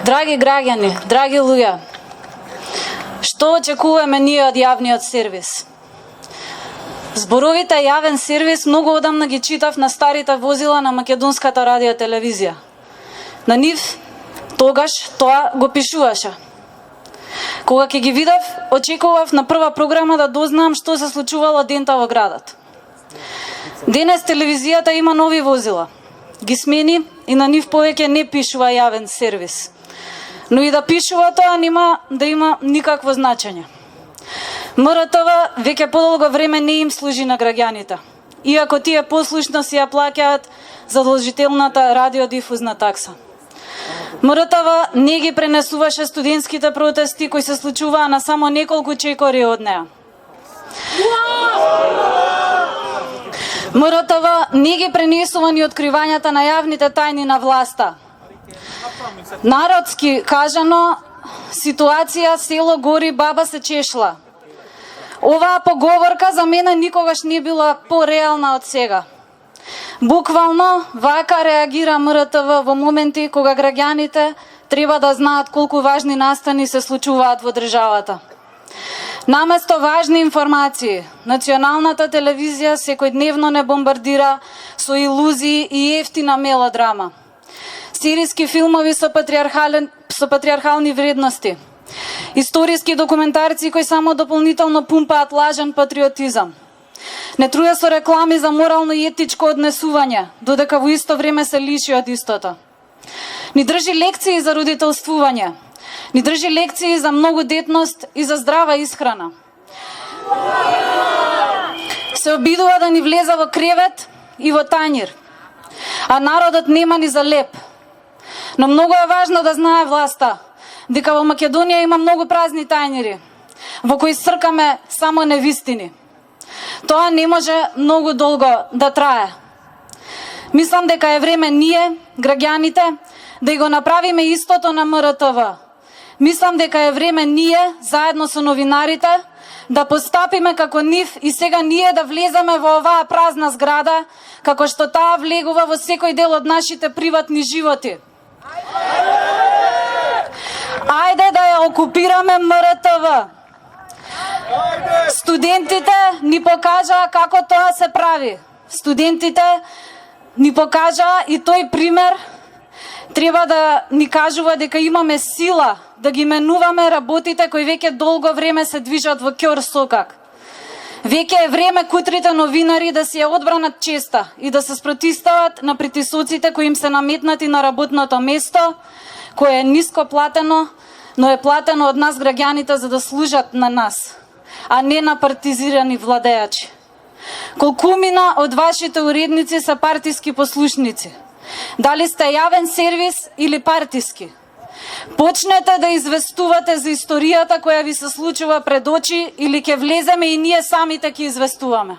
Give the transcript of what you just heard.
Драги граѓани, драги луѓе, што очекуваме ние од јавниот сервис? Зборовите јавен сервис многу одамна ги читав на старите возила на македонската радиотелевизија. На нив тогаш тоа го пишуваше. Кога ќе ги видов, очекував на прва програма да дознам што се случувало дента во градот. Денес телевизијата има нови возила. Ги смени и на нив повеќе не пишува јавен сервис. Но и да пишува тоа нема да има никакво значење. МРТВ веќе подолго време не им служи на граѓаните, иако тие послушно си ја плаќаат задолжителната радиодифузна такса. МРТВ не ги пренесуваше студентските протести кои се случуваа на само неколку чекори од неа. МРТВ не ги пренесува ни откривањата на јавните тајни на власта. Народски кажано, ситуација село гори, баба се чешла. Оваа поговорка за мене никогаш не била пореална од сега. Буквално вака реагира МРТВ во моменти кога граѓаните треба да знаат колку важни настани се случуваат во државата. Наместо важни информации, националната телевизија секојдневно не бомбардира со илузии и ефтина мелодрама. Серијски филмови со патриархални вредности. Историски документарци кои само дополнително пумпаат лажен патриотизам. Не труја со реклами за морално и етичко однесување, додека во исто време се лиши од истото. Ни држи лекции за родителствување. Ни држи лекции за многодетност и за здрава исхрана. Се обидува да ни влезе во кревет и во тањир, а народот нема ни за леп. Но многу е важно да знае власта дека во Македонија има многу празни тајнири, во кои сркаме само невистини. Тоа не може многу долго да трае. Мислам дека е време ние, граѓаните, да го направиме истото на МРТВ. Мислам дека е време ние, заедно со новинарите, да постапиме како нив и сега ние да влеземе во оваа празна зграда, како што таа влегува во секој дел од нашите приватни животи. Ајде да ја окупираме МРТВ. Студентите ни покажаа како тоа се прави. Студентите ни покажаа и тој пример треба да ни кажува дека имаме сила да ги менуваме работите кои веќе долго време се движат во ќор сокак. Веќе е време кутрите новинари да си ја одбранат честа и да се спротивстават на притисоците кои им се наметнати на работното место, кое е ниско платено, но е платено од нас граѓаните за да служат на нас, а не на партизирани владеачи. Колкумина од вашите уредници се партиски послушници. Дали сте јавен сервис или партиски? Почнете да известувате за историјата која ви се случува пред очи или ќе влеземе и ние самите ќе известуваме.